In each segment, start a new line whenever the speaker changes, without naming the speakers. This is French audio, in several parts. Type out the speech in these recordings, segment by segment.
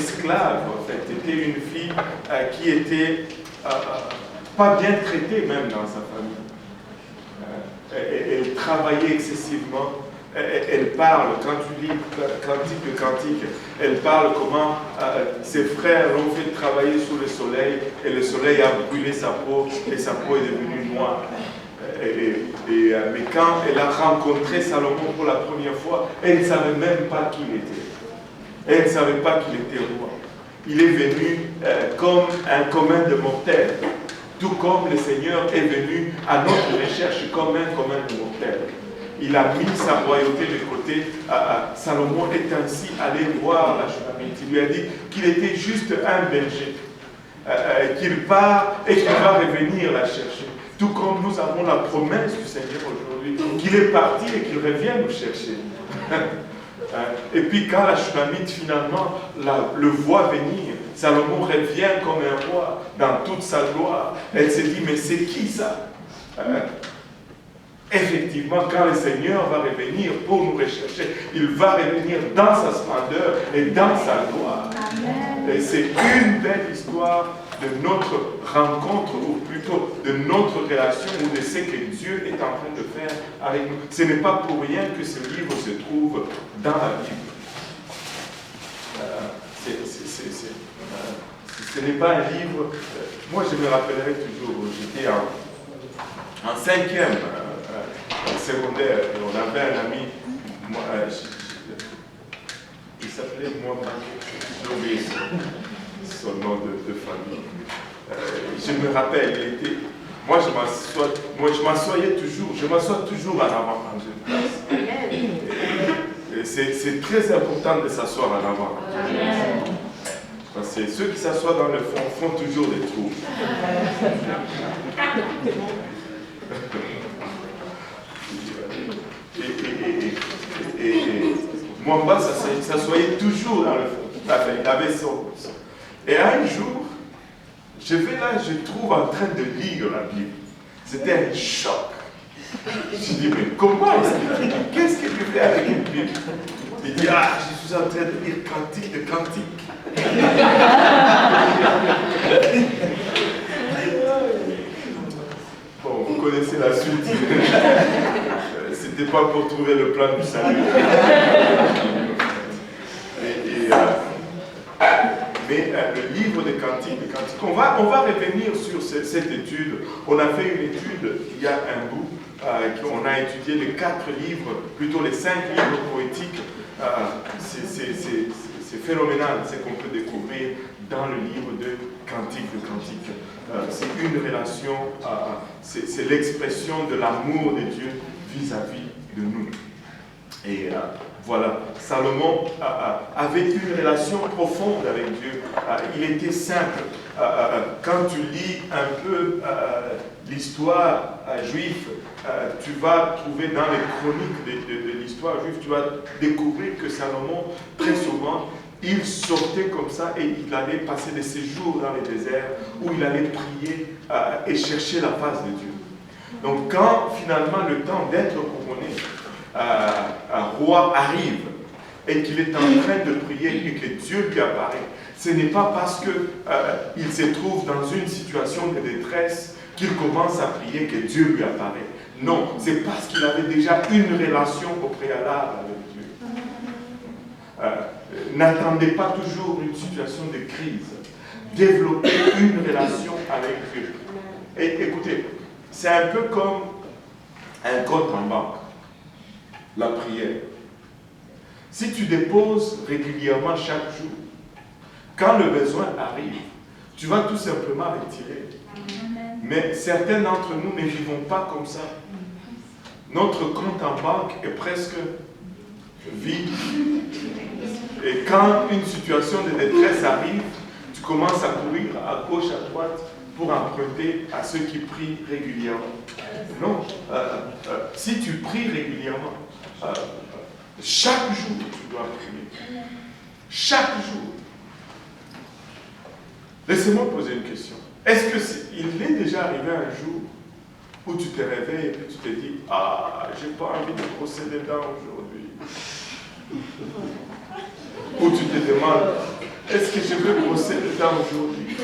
esclave, en fait. Était une fille qui était pas bien traitée même dans sa famille. Elle travaillait excessivement. Elle parle, quand tu lis Cantique de Cantique, elle parle comment ses frères l'ont fait travailler sous le soleil et le soleil a brûlé sa peau et sa peau est devenue noire. Mais quand elle a rencontré Salomon pour la première fois, elle ne savait même pas qui il était. Elle ne savait pas qu'il était roi. Il est venu comme un commun de mortels, tout comme le Seigneur est venu à notre recherche comme un commun de mortels. Il a mis sa royauté de côté. Salomon est ainsi allé voir la Shunammite. Il lui a dit qu'il était juste un berger, qu'il part et qu'il va revenir la chercher. Tout comme nous avons la promesse du Seigneur aujourd'hui, qu'il est parti et qu'il revient nous chercher. Et puis quand la Shunammite finalement le voit venir, Salomon revient comme un roi dans toute sa gloire. Elle se dit, mais c'est qui ça? Effectivement, quand le Seigneur va revenir pour nous rechercher, il va revenir dans sa splendeur et dans sa gloire. Amen. Et c'est une belle histoire de notre rencontre, ou plutôt de notre relation, ou de ce que Dieu est en train de faire avec nous. Ce n'est pas pour rien que ce livre se trouve dans la Bible. Ce n'est pas un livre... moi, je me rappellerai toujours, j'étais en cinquième secondaire, et on avait un ami, il s'appelait Mohamed, j'ai oublié son nom de famille. Je me rappelle, il était... Moi, je m'assoyais toujours, je m'assois toujours en avant quand j'ai une place. C'est très important de s'asseoir en avant. Parce que ceux qui s'assoient dans le fond font toujours des trous. Et Mwamba s'assoyait toujours dans le fond. Enfin, il avait son... Et un jour, je vais là, je trouve en train de lire la Bible. C'était un choc. Je dis, mais comment est-ce qu'il... Qu'est-ce qu'il fait avec une Bible? Il dit, ah, je suis en train de lire Cantique de Cantique. Bon, vous connaissez la suite. C'était pas pour trouver le plan du salut. Mais le livre de Cantique, on va revenir sur cette étude. On a fait une étude, il y a un bout, on a étudié les 4 livres, plutôt les 5 livres poétiques. C'est phénoménal ce qu'on peut découvrir dans le livre de Cantique. C'est une relation, c'est l'expression de l'amour de Dieu vis-à-vis de nous. Et voilà, Salomon avait une relation profonde avec Dieu. Il était simple. Quand tu lis un peu l'histoire juive, tu vas trouver dans les chroniques de l'histoire juive, tu vas découvrir que Salomon, très souvent, il sortait comme ça et il allait passer des séjours dans les déserts où il allait prier et chercher la face de Dieu. Donc quand finalement le temps d'être couronné, un roi arrive et qu'il est en train de prier et que Dieu lui apparaît, ce n'est pas parce qu'il se trouve dans une situation de détresse qu'il commence à prier que Dieu lui apparaît. Non, c'est parce qu'il avait déjà une relation au préalable avec Dieu. N'attendez pas toujours une situation de crise. Développez une relation avec Dieu. Et écoutez, c'est un peu comme un compte en banque. La prière. Si tu déposes régulièrement chaque jour, quand le besoin arrive, tu vas tout simplement retirer. Mais certains d'entre nous ne vivons pas comme ça. Notre compte en banque est presque vide. Et quand une situation de détresse arrive, tu commences à courir à gauche, à droite pour emprunter à ceux qui prient régulièrement. Non. Si tu pries régulièrement, chaque jour tu dois prier. Chaque jour. Laissez-moi poser une question. Est-ce qu'il est déjà arrivé un jour où tu te réveilles et puis tu te dis « Ah, j'ai pas envie de brosser les dents aujourd'hui » Où tu te demandes Est-ce que je veux brosser le dents aujourd'hui?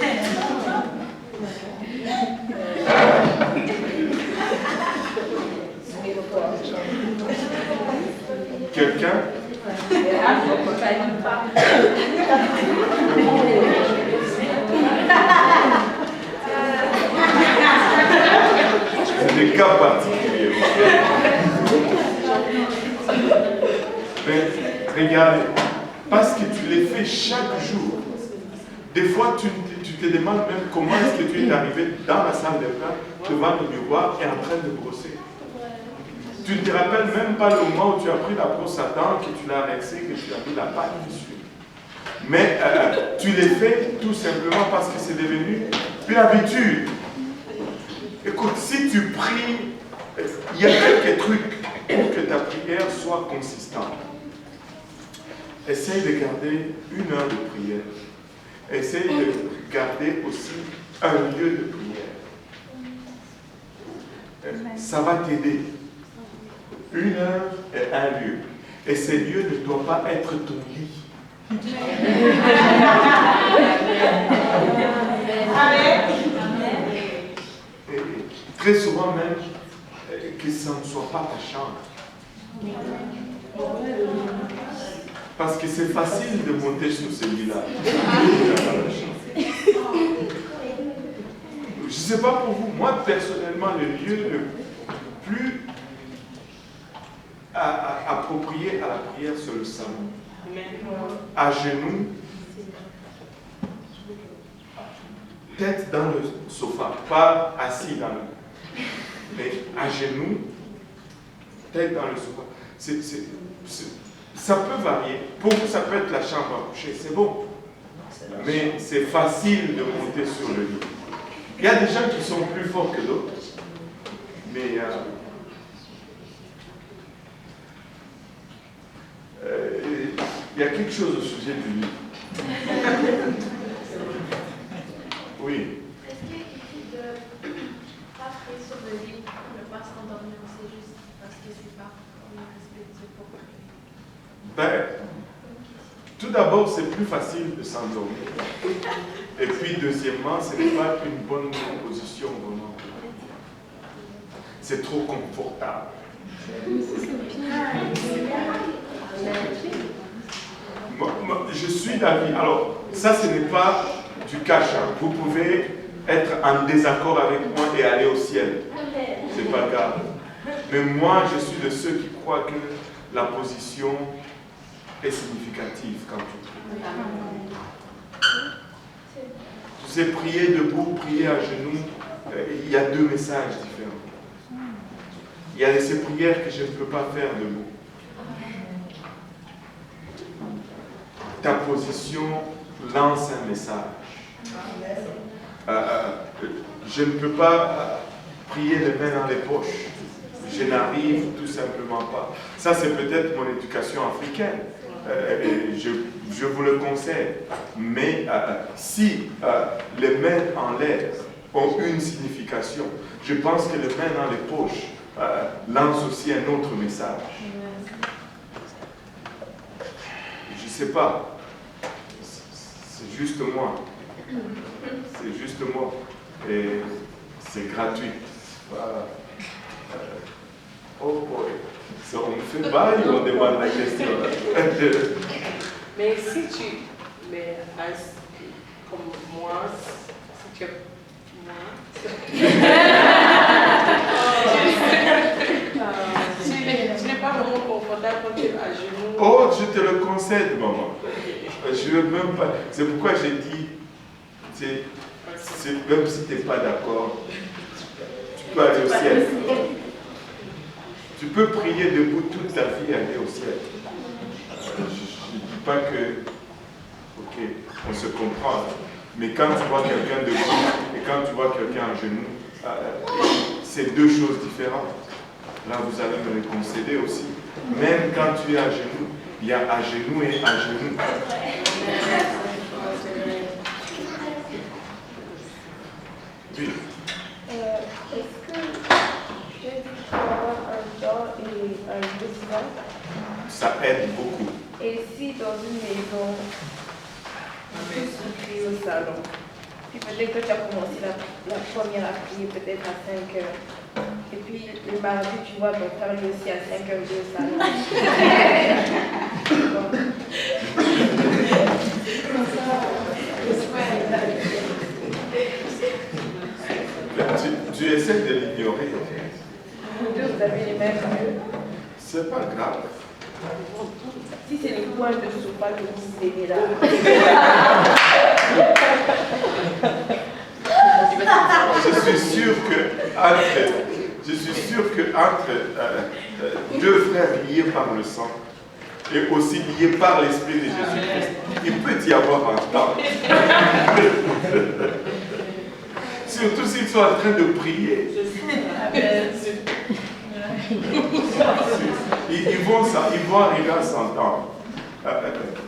Quelqu'un? C'est des cas particuliers. Mais regardez, parce que tu les fais chaque jour. Des fois, tu te demandes même comment est-ce que tu es arrivé dans la salle de bain, devant le miroir et en train de brosser. Tu ne te rappelles même pas le moment où tu as pris la brosse à dents, que tu l'as rincée, que tu as mis la pâte dessus. Mais tu les fais tout simplement parce que c'est devenu une habitude. Écoute, si tu pries, il y a quelques trucs pour que ta prière soit consistante. Essaye de garder 1 heure de prière. Essaye de garder aussi un lieu de prière. Ça va t'aider. 1 heure et un lieu. Et ces lieux ne doivent pas être ton lit. Et très souvent même, que ça ne soit pas ta chambre. Parce que c'est facile de monter sur celui-là. Je ne sais pas pour vous, moi personnellement, le lieu le plus approprié à la prière, c'est le salon. À genoux, tête dans le sofa, pas assis dans le... mais à genoux, tête dans le sofa. Ça peut varier. Pour vous, ça peut être la chambre à coucher, c'est bon. Mais c'est facile de monter sur le lit. Il y a des gens qui sont plus forts que d'autres. Mais il y a quelque chose au sujet du lit. Oui.
Est-ce qu'il suffit de ne pas prier sur le lit, ne pas s'endormir, c'est juste parce que c'est pas respectueux pour prier?
Ben, tout d'abord, c'est plus facile de s'endormir. Et puis, deuxièmement, ce n'est pas une bonne position vraiment. C'est trop confortable. Je suis d'avis. Alors, ça, ce n'est pas du cash. Vous pouvez être en désaccord avec moi et aller au ciel. C'est pas grave. Mais moi, je suis de ceux qui croient que la position est significative quand tu pries. Tu sais, prier debout, prier à genoux, il y a 2 messages différents. Il y a ces prières que je ne peux pas faire debout. Ta position lance un message. Je ne peux pas prier les mains dans les poches. Je n'arrive tout simplement pas. Ça, c'est peut-être mon éducation africaine. Je vous le conseille. Mais si les mains en l'air ont une signification, je pense que les mains dans les poches lancent aussi un autre message. Je ne sais pas. C'est juste moi. C'est juste moi. Et c'est gratuit. Voilà. Oh boy. So, on fait bail ou on demande la question?
Mais si tu, mais comme moi, si tu tu n'es pas vraiment confortable quand tu es à genoux.
Oh, je te le concède, maman. Je veux même pas. C'est pourquoi j'ai dit, même si tu n'es pas d'accord, tu peux aller au ciel. Tu peux prier debout toute ta vie et aller au ciel. Je ne dis pas que, ok, on se comprend, mais quand tu vois quelqu'un debout et quand tu vois quelqu'un à genoux, c'est 2 choses différentes. Là, vous allez me le concéder aussi. Même quand tu es à genoux, il y a à genoux et à genoux. Oui.
Est-ce que Dieu dit qu'il faut avoir un don et un besoin?
Ça aide beaucoup.
Et si dans une maison,
salon.
Puis peut-être que tu as commencé la première à prier peut-être à 5 heures. Et puis le mardi, tu vois ton frère lui aussi à 5 heures au salon.
Tu essaies de l'ignorer.
Vous deux, vous avez les mêmes yeux.
C'est pas grave.
Si c'est le point de sofa que vous aimez là.
Je suis sûr que entre deux frères liés par le sang et aussi liés par l'Esprit de Jésus-Christ, il peut y avoir un temps. Surtout s'ils sont en train de prier. Ils vont arriver à s'entendre.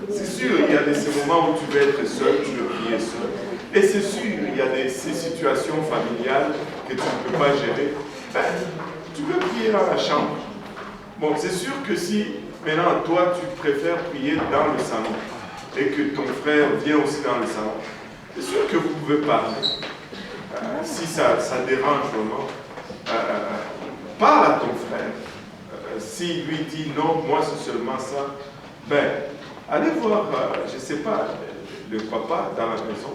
C'est sûr, il y a ces moments où tu veux être seul, tu veux prier seul. Et c'est sûr, il y a ces situations familiales que tu ne peux pas gérer. Ben, tu peux prier dans la chambre. Bon, c'est sûr que si maintenant toi tu préfères prier dans le salon et que ton frère vient aussi dans le salon, c'est sûr que vous pouvez parler. Si ça dérange vraiment, parle à ton frère. S'il lui dit non, moi c'est seulement ça, ben, allez voir, je ne sais pas, le papa dans la maison,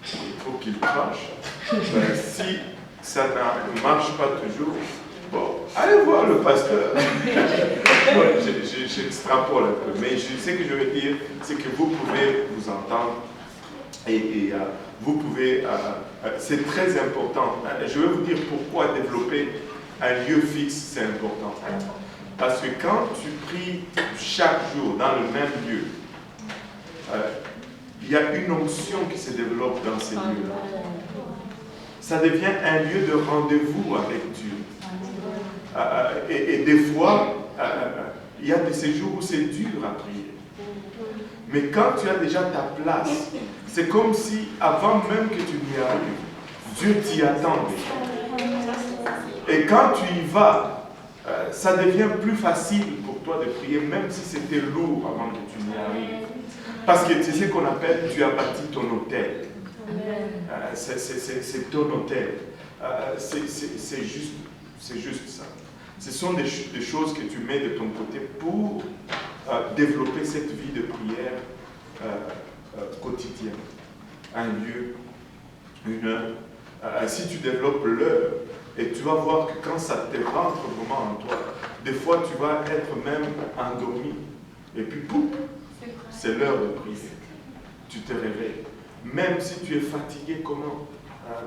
il faut qu'il crache. Ben, si ça ne marche pas toujours, bon, allez voir le pasteur. J'extrapole un peu, mais ce que je veux dire, c'est que vous pouvez vous entendre et vous pouvez, c'est très important. Je vais vous dire pourquoi développer un lieu fixe, c'est important. Parce que quand tu pries chaque jour dans le même lieu, il y a une onction qui se développe dans ces lieux-là. Ça devient un lieu de rendez-vous avec Dieu. Et des fois, il y a de ces jours où c'est dur à prier. Mais quand tu as déjà ta place, c'est comme si, avant même que tu n'y arrives, Dieu t'y attend déjà. Et quand tu y vas, ça devient plus facile pour toi de prier, même si c'était lourd avant que tu n'y arrives. Parce que c'est ce qu'on appelle, tu as bâti ton hôtel. C'est ton hôtel. C'est juste ça. Ce sont des choses que tu mets de ton côté pour développer cette vie de prière quotidienne. Un lieu, une heure. Si tu développes l'heure, et tu vas voir que quand ça te rentre vraiment en toi, des fois tu vas être même endormi. Et puis, pouf, c'est l'heure de prier. Tu te réveilles. Même si tu es fatigué, comment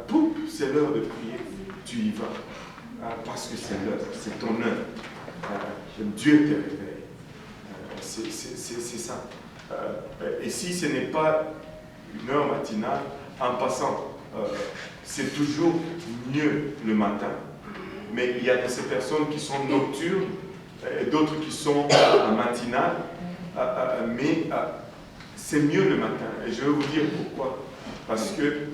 pouf, c'est l'heure de prier. Tu y vas. Parce que c'est l'heure, c'est ton heure. Dieu te réveille. C'est ça. Et si ce n'est pas une heure matinale, en passant, c'est toujours mieux le matin. Mais il y a de ces personnes qui sont nocturnes, et d'autres qui sont matinales, mais c'est mieux le matin. Et je vais vous dire pourquoi. Parce que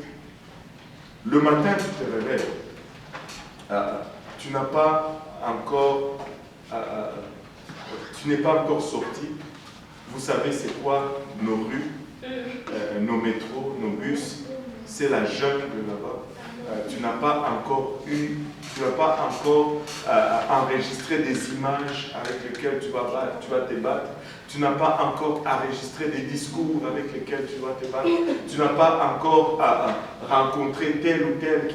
le matin, tu te réveilles. Tu n'as pas encore, tu n'es pas encore sorti. Vous savez c'est quoi nos rues, nos métros, nos bus. C'est la jungle là-bas. Tu n'as pas encore enregistré des images avec lesquelles tu vas te battre. Tu n'as pas encore enregistré des discours avec lesquels tu vas te battre. Tu n'as pas encore rencontré tel ou tel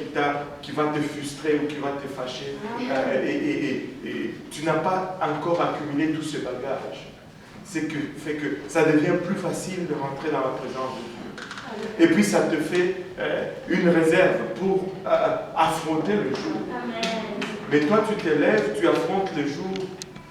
qui va te frustrer ou qui va te fâcher. Et tu n'as pas encore accumulé tout ce bagage. C'est que fait que ça devient plus facile de rentrer dans la présence de Dieu. Et puis ça te fait une réserve pour affronter le jour. Mais toi tu te lèves, tu affrontes le jour